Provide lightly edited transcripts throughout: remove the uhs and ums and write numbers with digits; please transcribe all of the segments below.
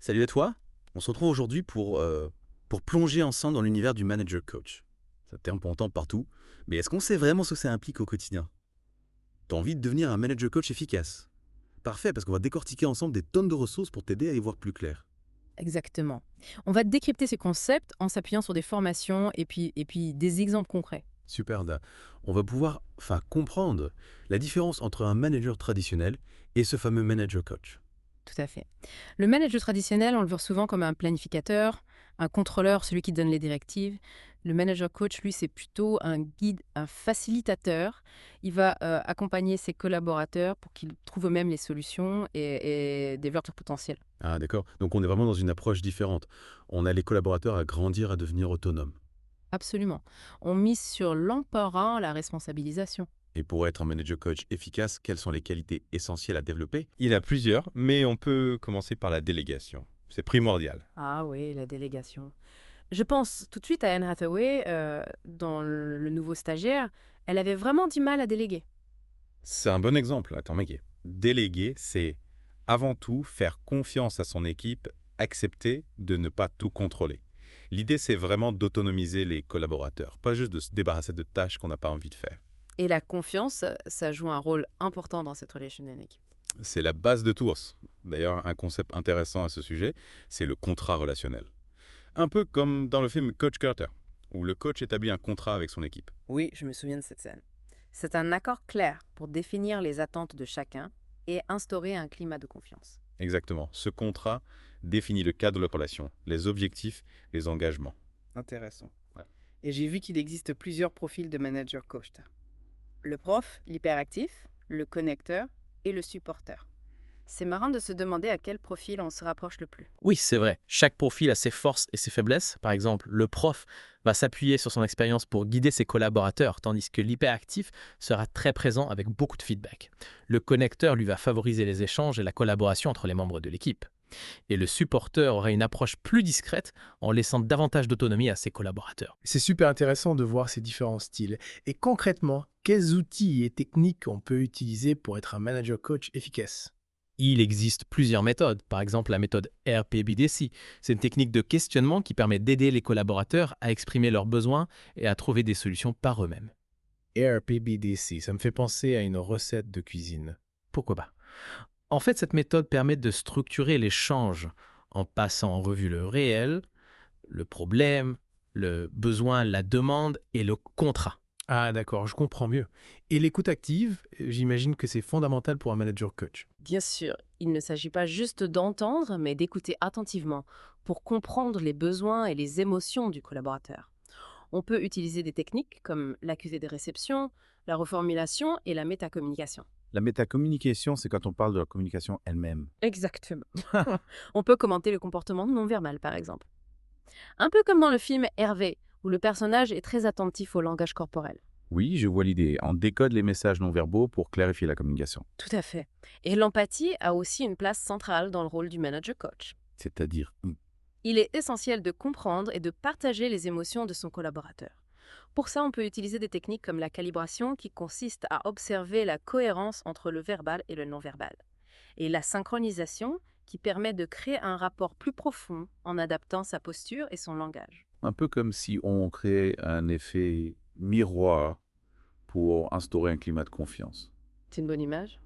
Salut à toi. On se retrouve aujourd'hui pour plonger ensemble dans l'univers du manager coach. C'est un terme qu'on entend partout, mais est-ce qu'on sait vraiment ce que ça implique au quotidien? T'as envie de devenir un manager coach efficace? Parfait, parce qu'on va décortiquer ensemble des tonnes de ressources pour t'aider à y voir plus clair. Exactement. On va décrypter ces concepts en s'appuyant sur des formations et puis des exemples concrets. Super, on va pouvoir comprendre la différence entre un manager traditionnel et ce fameux manager coach. Tout à fait. Le manager traditionnel, on le voit souvent comme un planificateur, un contrôleur, celui qui donne les directives. Le manager coach, lui, c'est plutôt un guide, un facilitateur. Il va accompagner ses collaborateurs pour qu'ils trouvent eux-mêmes les solutions et développent leur potentiel. Ah d'accord, donc on est vraiment dans une approche différente. On a les collaborateurs à grandir, à devenir autonomes. Absolument. On mise sur l'empowerment, la responsabilisation. Et pour être un manager coach efficace, quelles sont les qualités essentielles à développer? Il y en a plusieurs, mais on peut commencer par la délégation. C'est primordial. Ah oui, la délégation. Je pense tout de suite à Anne Hathaway, dans le nouveau stagiaire. Elle avait vraiment du mal à déléguer. C'est un bon exemple. Attends, mec. Déléguer, c'est avant tout faire confiance à son équipe, accepter de ne pas tout contrôler. L'idée, c'est vraiment d'autonomiser les collaborateurs, pas juste de se débarrasser de tâches qu'on n'a pas envie de faire. Et la confiance, ça joue un rôle important dans cette relation dynamique. C'est la base de tout. D'ailleurs, un concept intéressant à ce sujet, c'est le contrat relationnel. Un peu comme dans le film Coach Carter, où le coach établit un contrat avec son équipe. Oui, je me souviens de cette scène. C'est un accord clair pour définir les attentes de chacun et instaurer un climat de confiance. Exactement. Ce contrat définit le cadre de la relation, les objectifs, les engagements. Intéressant. Ouais. Et j'ai vu qu'il existe plusieurs profils de manager coach. Le prof, l'hyperactif, le connecteur et le supporter. C'est marrant de se demander à quel profil on se rapproche le plus. Oui, c'est vrai. Chaque profil a ses forces et ses faiblesses. Par exemple, le prof va s'appuyer sur son expérience pour guider ses collaborateurs, tandis que l'hyperactif sera très présent avec beaucoup de feedback. Le connecteur, lui, va favoriser les échanges et la collaboration entre les membres de l'équipe. Et le supporter aura une approche plus discrète en laissant davantage d'autonomie à ses collaborateurs. C'est super intéressant de voir ces différents styles. Et concrètement, quels outils et techniques on peut utiliser pour être un manager coach efficace? Il existe plusieurs méthodes, par exemple la méthode RPBDC. C'est une technique de questionnement qui permet d'aider les collaborateurs à exprimer leurs besoins et à trouver des solutions par eux-mêmes. RPBDC, ça me fait penser à une recette de cuisine. Pourquoi pas? En fait, cette méthode permet de structurer l'échange en passant en revue le réel, le problème, le besoin, la demande et le contrat. Ah d'accord, je comprends mieux. Et l'écoute active, j'imagine que c'est fondamental pour un manager coach. Bien sûr, il ne s'agit pas juste d'entendre, mais d'écouter attentivement pour comprendre les besoins et les émotions du collaborateur. On peut utiliser des techniques comme l'accusé de réception, la reformulation et la métacommunication. La métacommunication, c'est quand on parle de la communication elle-même. Exactement. On peut commenter le comportement non verbal, par exemple. Un peu comme dans le film Hervé, où le personnage est très attentif au langage corporel. Oui, je vois l'idée. On décode les messages non verbaux pour clarifier la communication. Tout à fait. Et l'empathie a aussi une place centrale dans le rôle du manager coach. C'est-à-dire, Il est essentiel de comprendre et de partager les émotions de son collaborateur. Pour ça, on peut utiliser des techniques comme la calibration qui consiste à observer la cohérence entre le verbal et le non-verbal. Et la synchronisation qui permet de créer un rapport plus profond en adaptant sa posture et son langage. un peu comme si on créait un effet miroir pour instaurer un climat de confiance. C'est une bonne image?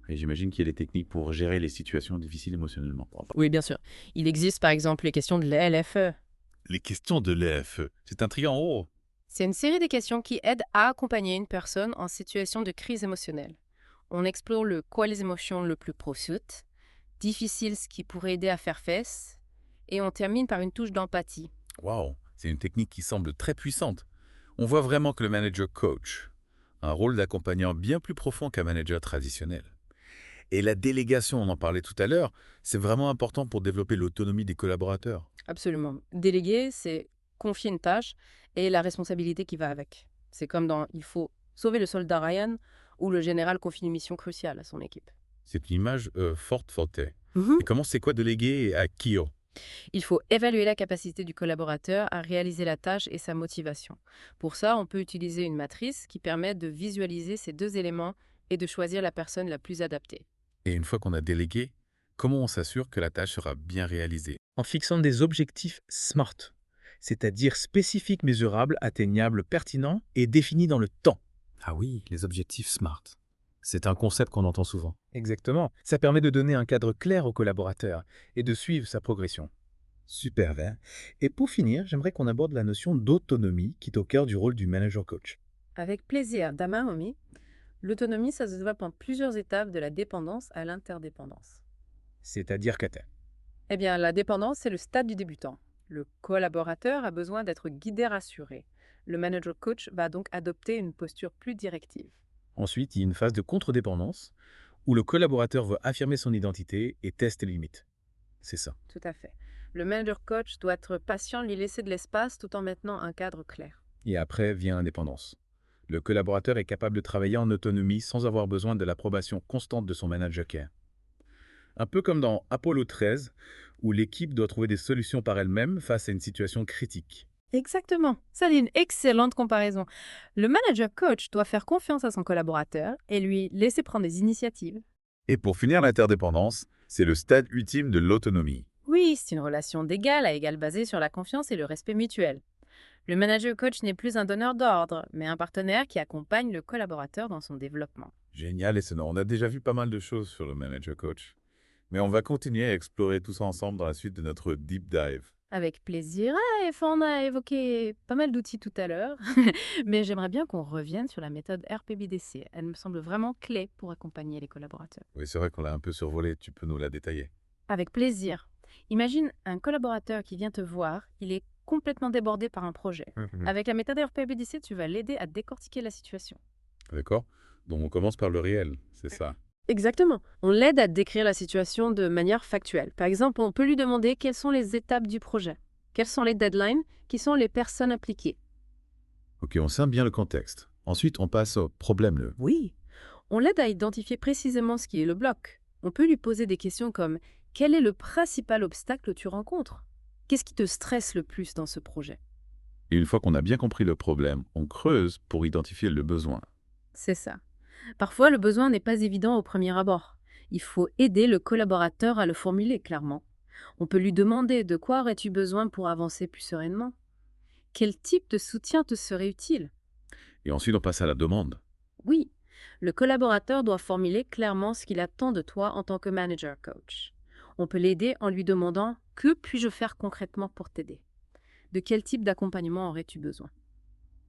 Et j'imagine qu'il y a des techniques pour gérer les situations difficiles émotionnellement. Oui, bien sûr. Il existe par exemple les questions de l'LFE. Les questions de l'EFE, c'est intriguant. Oh, C'est une série de questions qui aident à accompagner une personne en situation de crise émotionnelle. On explore le quoi les émotions le plus profondes, difficile ce qui pourrait aider à faire face, et on termine par une touche d'empathie. Waouh, c'est une technique qui semble très puissante. On voit vraiment que le manager coach a un rôle d'accompagnant bien plus profond qu'un manager traditionnel. Et la délégation, on en parlait tout à l'heure, c'est vraiment important pour développer l'autonomie des collaborateurs. Absolument. Déléguer, c'est confier une tâche et la responsabilité qui va avec. C'est comme dans Il faut sauver le soldat Ryan, où le général confie une mission cruciale à son équipe. C'est une image forte. Et Mhm. comment c'est quoi déléguer et à qui? Il faut évaluer la capacité du collaborateur à réaliser la tâche et sa motivation. Pour ça, on peut utiliser une matrice qui permet de visualiser ces deux éléments et de choisir la personne la plus adaptée. Et une fois qu'on a délégué, Comment on s'assure que la tâche sera bien réalisée? En fixant des objectifs SMART, c'est-à-dire spécifiques, mesurables, atteignables, pertinents et définis dans le temps. Ah oui, les objectifs SMART. C'est un concept qu'on entend souvent. Exactement. Ça permet de donner un cadre clair au collaborateur et de suivre sa progression. Super vert. Et pour finir, j'aimerais qu'on aborde la notion d'autonomie qui est au cœur du rôle du manager coach. Avec plaisir, Damaomi. L'autonomie, ça se développe en plusieurs étapes de la dépendance à l'interdépendance. C'est-à-dire qu'à Eh bien, la dépendance, c'est le stade du débutant. Le collaborateur a besoin d'être guidé, rassuré. Le manager coach va donc adopter une posture plus directive. Ensuite, il y a une phase de contre-dépendance où le collaborateur veut affirmer son identité et tester les limites. C'est ça. Tout à fait. Le manager coach doit être patient, lui laisser de l'espace tout en maintenant un cadre clair. Et après vient l'indépendance. Le collaborateur est capable de travailler en autonomie sans avoir besoin de l'approbation constante de son manager care. Un peu comme dans Apollo 13, où l'équipe doit trouver des solutions par elle-même face à une situation critique. Exactement. Ça, c'est une excellente comparaison. Le manager coach doit faire confiance à son collaborateur et lui laisser prendre des initiatives. Et pour finir, l'interdépendance, c'est le stade ultime de l'autonomie. Oui, c'est une relation d'égal à égal basée sur la confiance et le respect mutuel. Le manager coach n'est plus un donneur d'ordre, mais un partenaire qui accompagne le collaborateur dans son développement. Génial, et on a déjà vu pas mal de choses sur le manager coach. Mais on va continuer à explorer tout ça ensemble dans la suite de notre deep dive. Avec plaisir. Ah, on a évoqué pas mal d'outils tout à l'heure, mais j'aimerais bien qu'on revienne sur la méthode RPBDC. Elle me semble vraiment clé pour accompagner les collaborateurs. Oui, c'est vrai qu'on l'a un peu survolé, tu peux nous la détailler. Avec plaisir. Imagine un collaborateur qui vient te voir, il est complètement débordé par un projet. Avec la méthode RPBDC, tu vas l'aider à décortiquer la situation. D'accord? Donc on commence par le réel, c'est ça. Exactement. On l'aide à décrire la situation de manière factuelle. Par exemple, on peut lui demander quelles sont les étapes du projet, quelles sont les deadlines, qui sont les personnes impliquées. Ok, on sait bien le contexte. Ensuite, on passe au problème. Oui. On l'aide à identifier précisément ce qui est le bloc. On peut lui poser des questions comme « Quel est le principal obstacle que tu rencontres ? Qu'est-ce qui te stresse le plus dans ce projet ?» Et une fois qu'on a bien compris le problème, on creuse pour identifier le besoin. C'est ça. Parfois, le besoin n'est pas évident au premier abord. Il faut aider le collaborateur à le formuler clairement. On peut lui demander de quoi aurais-tu besoin pour avancer plus sereinement ? Quel type de soutien te serait utile ? Et ensuite, on passe à la demande. Oui, le collaborateur doit formuler clairement ce qu'il attend de toi en tant que manager coach. On peut l'aider en lui demandant « Que puis-je faire concrètement pour t'aider ? De quel type d'accompagnement aurais-tu besoin ?»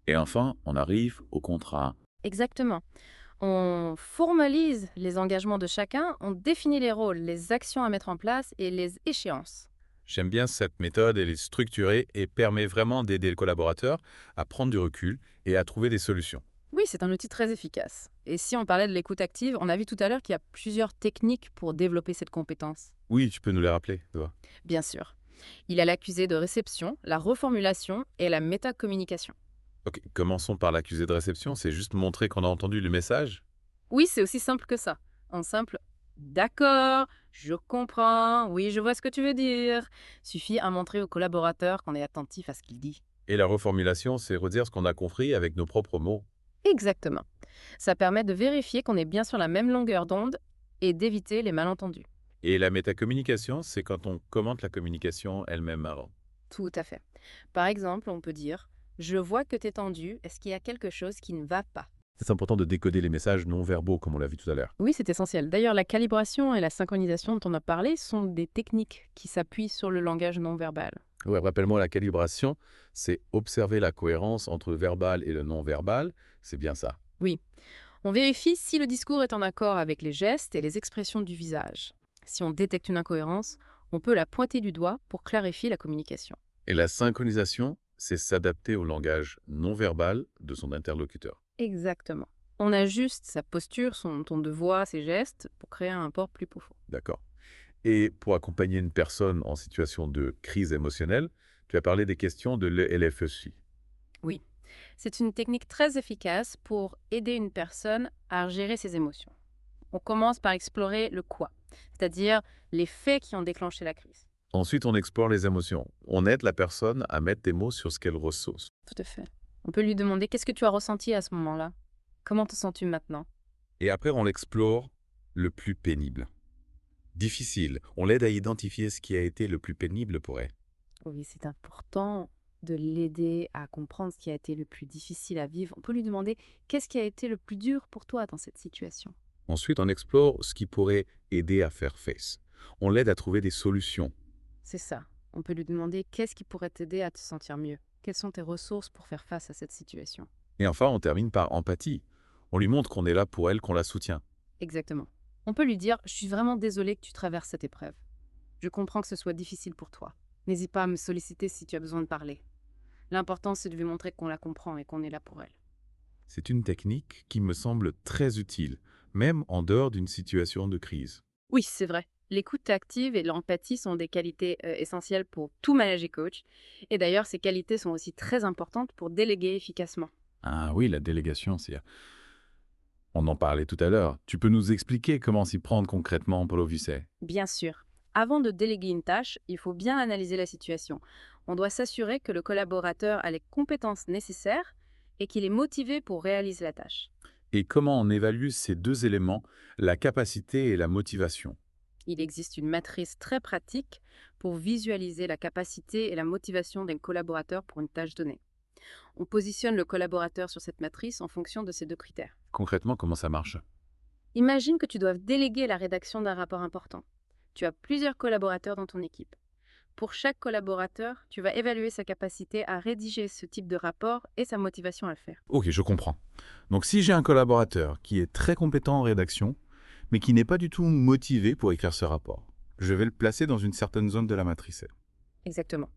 Et enfin, on arrive au contrat. Exactement. On formalise les engagements de chacun, on définit les rôles, les actions à mettre en place et les échéances. J'aime bien cette méthode, elle est structurée et permet vraiment d'aider le collaborateur à prendre du recul et à trouver des solutions. Oui, c'est un outil très efficace. Et si on parlait de l'écoute active, on a vu tout à l'heure qu'il y a plusieurs techniques pour développer cette compétence. Oui, tu peux nous les rappeler, toi. Bien sûr. Il y a l'accusé de réception, la reformulation et la métacommunication. Ok, commençons par l'accusé de réception, c'est juste montrer qu'on a entendu le message. Oui, c'est aussi simple que ça. En simple « D'accord, je comprends, oui, je vois ce que tu veux dire » suffit à montrer au collaborateur qu'on est attentif à ce qu'il dit. Et la reformulation, c'est redire ce qu'on a compris avec nos propres mots. Exactement. Ça permet de vérifier qu'on est bien sur la même longueur d'onde et d'éviter les malentendus. Et la métacommunication, c'est quand on commente la communication elle-même avant. Tout à fait. Par exemple, on peut dire « Je vois que tu es tendu, est-ce qu'il y a quelque chose qui ne va pas ?» C'est important de décoder les messages non verbaux, comme on l'a vu tout à l'heure. Oui, c'est essentiel. D'ailleurs, la calibration et la synchronisation dont on a parlé sont des techniques qui s'appuient sur le langage non verbal. Ouais, rappelle-moi, la calibration, c'est observer la cohérence entre le verbal et le non-verbal. C'est bien ça. Oui. On vérifie si le discours est en accord avec les gestes et les expressions du visage. Si on détecte une incohérence, on peut la pointer du doigt pour clarifier la communication. Et la synchronisation, c'est s'adapter au langage non-verbal de son interlocuteur. Exactement. On ajuste sa posture, son ton de voix, ses gestes pour créer un rapport plus profond. D'accord. Et pour accompagner une personne en situation de crise émotionnelle, tu as parlé des questions de l'ELFEC. Oui. C'est une technique très efficace pour aider une personne à gérer ses émotions. On commence par explorer le quoi, c'est-à-dire les faits qui ont déclenché la crise. Ensuite, on explore les émotions. On aide la personne à mettre des mots sur ce qu'elle ressent. Tout à fait. On peut lui demander qu'est-ce que tu as ressenti à ce moment-là ? Comment te sens-tu maintenant ? Et après, on explore le plus pénible. Difficile. On l'aide à identifier ce qui a été le plus pénible pour elle. Oui, c'est important de l'aider à comprendre ce qui a été le plus difficile à vivre. On peut lui demander qu'est-ce qui a été le plus dur pour toi dans cette situation. Ensuite, on explore ce qui pourrait aider à faire face. On l'aide à trouver des solutions. C'est ça. On peut lui demander qu'est-ce qui pourrait t'aider à te sentir mieux. Quelles sont tes ressources pour faire face à cette situation? Et enfin, on termine par empathie. On lui montre qu'on est là pour elle, qu'on la soutient. Exactement. On peut lui dire « Je suis vraiment désolée que tu traverses cette épreuve. Je comprends que ce soit difficile pour toi. N'hésite pas à me solliciter si tu as besoin de parler. » L'important, c'est de lui montrer qu'on la comprend et qu'on est là pour elle. C'est une technique qui me semble très utile, même en dehors d'une situation de crise. Oui, c'est vrai. L'écoute active et l'empathie sont des qualités essentielles pour tout manager coach. Et d'ailleurs, ces qualités sont aussi très importantes pour déléguer efficacement. Ah oui, la délégation, c'est... On en parlait tout à l'heure. Tu peux nous expliquer comment s'y prendre concrètement, Paulo Vicet? Bien sûr. Avant de déléguer une tâche, il faut bien analyser la situation. On doit s'assurer que le collaborateur a les compétences nécessaires et qu'il est motivé pour réaliser la tâche. Et comment on évalue ces deux éléments, la capacité et la motivation? Il existe une matrice très pratique pour visualiser la capacité et la motivation d'un collaborateur pour une tâche donnée. On positionne le collaborateur sur cette matrice en fonction de ces deux critères. Concrètement, comment ça marche? Imagine que tu dois déléguer la rédaction d'un rapport important. Tu as plusieurs collaborateurs dans ton équipe. Pour chaque collaborateur, tu vas évaluer sa capacité à rédiger ce type de rapport et sa motivation à le faire. Ok, je comprends. Donc si j'ai un collaborateur qui est très compétent en rédaction, mais qui n'est pas du tout motivé pour écrire ce rapport, je vais le placer dans une certaine zone de la matrice. Exactement.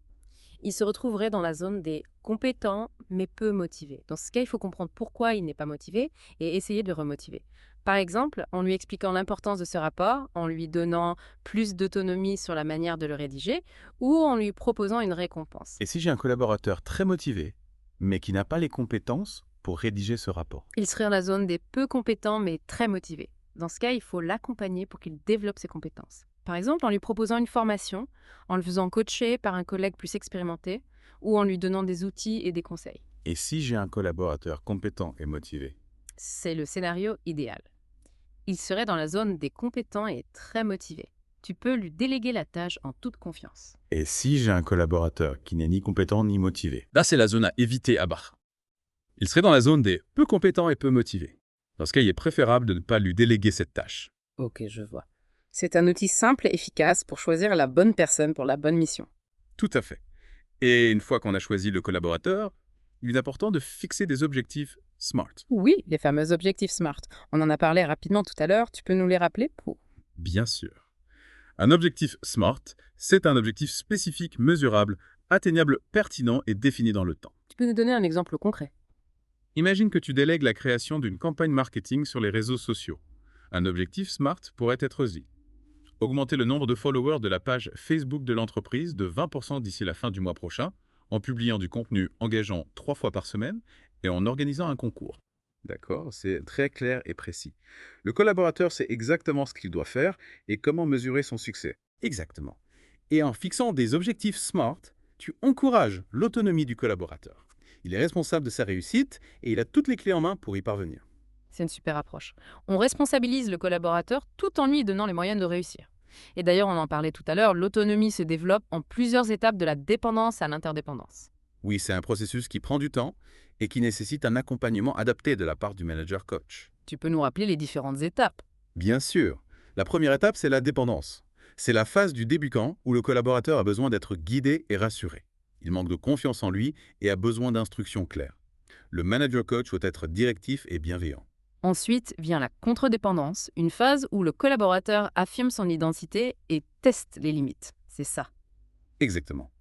Il se retrouverait dans la zone des compétents mais peu motivés. Dans ce cas, il faut comprendre pourquoi il n'est pas motivé et essayer de le remotiver. Par exemple, en lui expliquant l'importance de ce rapport, en lui donnant plus d'autonomie sur la manière de le rédiger ou en lui proposant une récompense. Et si j'ai un collaborateur très motivé, mais qui n'a pas les compétences pour rédiger ce rapport? Il serait dans la zone des peu compétents mais très motivés. Dans ce cas, il faut l'accompagner pour qu'il développe ses compétences. Par exemple, en lui proposant une formation, en le faisant coacher par un collègue plus expérimenté ou en lui donnant des outils et des conseils. Et si j'ai un collaborateur compétent et motivé? C'est le scénario idéal. Il serait dans la zone des compétents et très motivés. Tu peux lui déléguer la tâche en toute confiance. Et si j'ai un collaborateur qui n'est ni compétent ni motivé? Là, c'est la zone à éviter à bas. Il serait dans la zone des peu compétents et peu motivés. Dans ce cas, il est préférable de ne pas lui déléguer cette tâche. Ok, je vois. C'est un outil simple et efficace pour choisir la bonne personne pour la bonne mission. Tout à fait. Et une fois qu'on a choisi le collaborateur, il est important de fixer des objectifs SMART. Oui, les fameux objectifs SMART. On en a parlé rapidement tout à l'heure. Tu peux nous les rappeler pour... Bien sûr. Un objectif SMART, c'est un objectif spécifique, mesurable, atteignable, pertinent et défini dans le temps. Tu peux nous donner un exemple concret? Imagine que tu délègues la création d'une campagne marketing sur les réseaux sociaux. Un objectif SMART pourrait être aussi augmenter le nombre de followers de la page Facebook de l'entreprise de 20% d'ici la fin du mois prochain, en publiant du contenu engageant 3 fois par semaine et en organisant un concours. D'accord, c'est très clair et précis. Le collaborateur sait exactement ce qu'il doit faire et comment mesurer son succès. Exactement. Et en fixant des objectifs SMART, tu encourages l'autonomie du collaborateur. Il est responsable de sa réussite et il a toutes les clés en main pour y parvenir. C'est une super approche. On responsabilise le collaborateur tout en lui donnant les moyens de réussir. Et d'ailleurs, on en parlait tout à l'heure, l'autonomie se développe en plusieurs étapes de la dépendance à l'interdépendance. Oui, c'est un processus qui prend du temps et qui nécessite un accompagnement adapté de la part du manager coach. Tu peux nous rappeler les différentes étapes? Bien sûr. La première étape, c'est la dépendance. C'est la phase du débutant où le collaborateur a besoin d'être guidé et rassuré. Il manque de confiance en lui et a besoin d'instructions claires. Le manager coach doit être directif et bienveillant. Ensuite vient la contre-dépendance, une phase où le collaborateur affirme son identité et teste les limites. C'est ça. Exactement.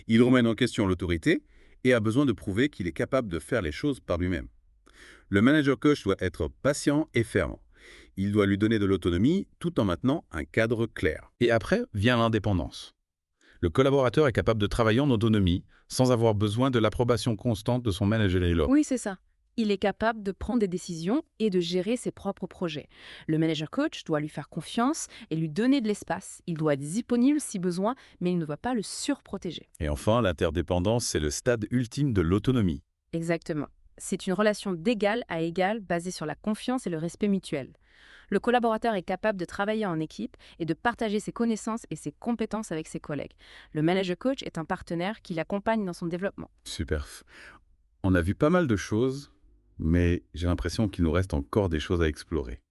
Il remet en question l'autorité et a besoin de prouver qu'il est capable de faire les choses par lui-même. Le manager coach doit être patient et ferme. Il doit lui donner de l'autonomie tout en maintenant un cadre clair. Et après vient l'indépendance. Le collaborateur est capable de travailler en autonomie sans avoir besoin de l'approbation constante de son manager. Oui, c'est ça. Il est capable de prendre des décisions et de gérer ses propres projets. Le manager coach doit lui faire confiance et lui donner de l'espace. Il doit être disponible si besoin, mais il ne doit pas le surprotéger. Et enfin, l'interdépendance, c'est le stade ultime de l'autonomie. Exactement. C'est une relation d'égal à égal basée sur la confiance et le respect mutuel. Le collaborateur est capable de travailler en équipe et de partager ses connaissances et ses compétences avec ses collègues. Le manager coach est un partenaire qui l'accompagne dans son développement. Super. On a vu pas mal de choses, mais j'ai l'impression qu'il nous reste encore des choses à explorer.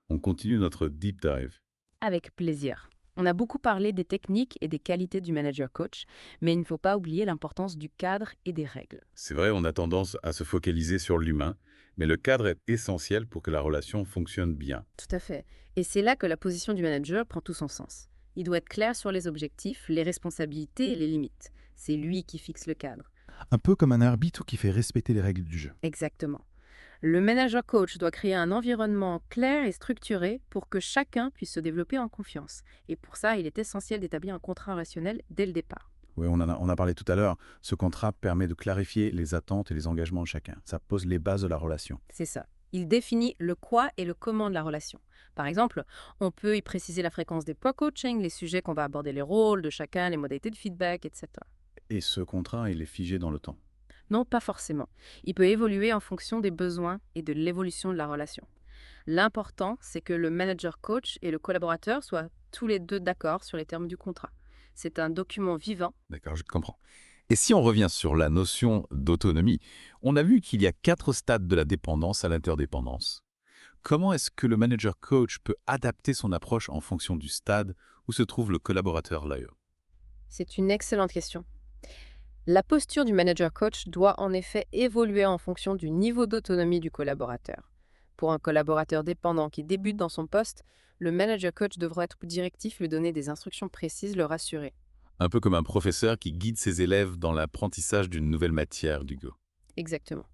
On continue notre deep dive. Avec plaisir. On a beaucoup parlé des techniques et des qualités du manager coach, mais il ne faut pas oublier l'importance du cadre et des règles. C'est vrai, on a tendance à se focaliser sur l'humain, mais le cadre est essentiel pour que la relation fonctionne bien. Tout à fait. Et c'est là que la position du manager prend tout son sens. Il doit être clair sur les objectifs, les responsabilités et les limites. C'est lui qui fixe le cadre. Un peu comme un arbitre qui fait respecter les règles du jeu. Exactement. Le manager coach doit créer un environnement clair et structuré pour que chacun puisse se développer en confiance. Et pour ça, il est essentiel d'établir un contrat relationnel dès le départ. Oui, on a parlé tout à l'heure. Ce contrat permet de clarifier les attentes et les engagements de chacun. Ça pose les bases de la relation. C'est ça. Il définit le quoi et le comment de la relation. Par exemple, on peut y préciser la fréquence des points coaching, les sujets qu'on va aborder, les rôles de chacun, les modalités de feedback, etc. Et ce contrat, il est figé dans le temps. Non, pas forcément. Il peut évoluer en fonction des besoins et de l'évolution de la relation. L'important, c'est que le manager coach et le collaborateur soient tous les deux d'accord sur les termes du contrat. C'est un document vivant. D'accord, je comprends. Et si on revient sur la notion d'autonomie, on a vu qu'il y a 4 stades de la dépendance à l'interdépendance. Comment est-ce que le manager coach peut adapter son approche en fonction du stade où se trouve le collaborateur là? C'est une excellente question. La posture du manager coach doit en effet évoluer en fonction du niveau d'autonomie du collaborateur. Pour un collaborateur dépendant qui débute dans son poste, le manager coach devra être plus directif, lui donner des instructions précises, le rassurer. Un peu comme un professeur qui guide ses élèves dans l'apprentissage d'une nouvelle matière, Hugo. Exactement.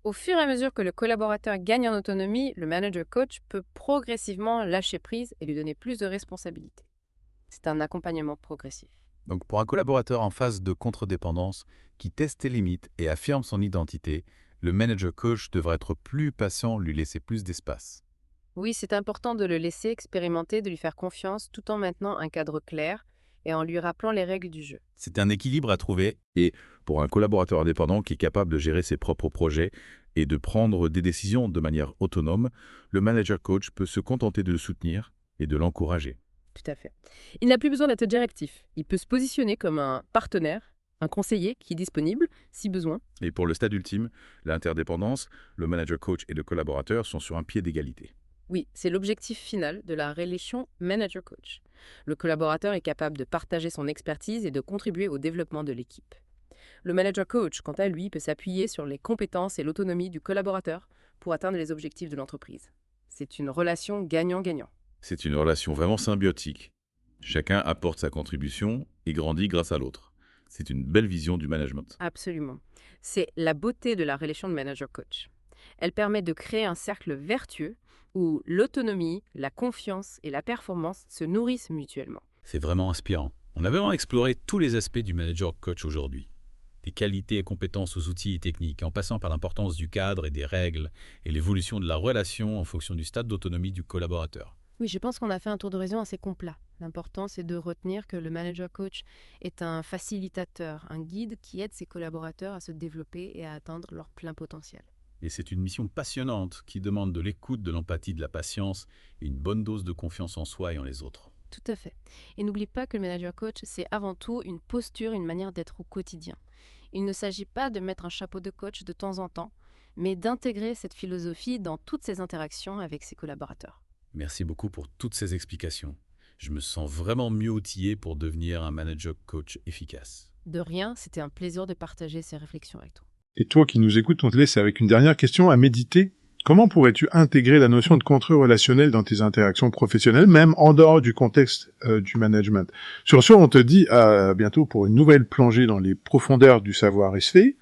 Au fur et à mesure que le collaborateur gagne en autonomie, le manager coach peut progressivement lâcher prise et lui donner plus de responsabilités. C'est un accompagnement progressif. Donc pour un collaborateur en phase de contre-dépendance qui teste ses limites et affirme son identité, le manager coach devrait être plus patient, lui laisser plus d'espace. Oui, c'est important de le laisser expérimenter, de lui faire confiance tout en maintenant un cadre clair et en lui rappelant les règles du jeu. C'est un équilibre à trouver et pour un collaborateur indépendant qui est capable de gérer ses propres projets et de prendre des décisions de manière autonome, le manager coach peut se contenter de le soutenir et de l'encourager. Tout à fait. Il n'a plus besoin d'être directif. Il peut se positionner comme un partenaire, un conseiller qui est disponible si besoin. Et pour le stade ultime, l'interdépendance, le manager coach et le collaborateur sont sur un pied d'égalité. Oui, c'est l'objectif final de la relation manager-coach. Le collaborateur est capable de partager son expertise et de contribuer au développement de l'équipe. Le manager-coach, quant à lui, peut s'appuyer sur les compétences et l'autonomie du collaborateur pour atteindre les objectifs de l'entreprise. C'est une relation gagnant-gagnant. C'est une relation vraiment symbiotique. Chacun apporte sa contribution et grandit grâce à l'autre. C'est une belle vision du management. Absolument. C'est la beauté de la relation de manager-coach. Elle permet de créer un cercle vertueux où l'autonomie, la confiance et la performance se nourrissent mutuellement. C'est vraiment inspirant. On a vraiment exploré tous les aspects du manager coach aujourd'hui. Des qualités et compétences aux outils et techniques, en passant par l'importance du cadre et des règles et l'évolution de la relation en fonction du stade d'autonomie du collaborateur. Oui, je pense qu'on a fait un tour d'horizon assez complet. L'important, c'est de retenir que le manager coach est un facilitateur, un guide qui aide ses collaborateurs à se développer et à atteindre leur plein potentiel. Et c'est une mission passionnante qui demande de l'écoute, de l'empathie, de la patience et une bonne dose de confiance en soi et en les autres. Tout à fait. Et n'oublie pas que le manager coach, c'est avant tout une posture, une manière d'être au quotidien. Il ne s'agit pas de mettre un chapeau de coach de temps en temps, mais d'intégrer cette philosophie dans toutes ses interactions avec ses collaborateurs. Merci beaucoup pour toutes ces explications. Je me sens vraiment mieux outillé pour devenir un manager coach efficace. De rien, c'était un plaisir de partager ces réflexions avec toi. Et toi qui nous écoutes, on te laisse avec une dernière question à méditer. Comment pourrais-tu intégrer la notion de contrôle relationnel dans tes interactions professionnelles, même en dehors du contexte du management? Sur ce, on te dit à bientôt pour une nouvelle plongée dans les profondeurs du savoir SV.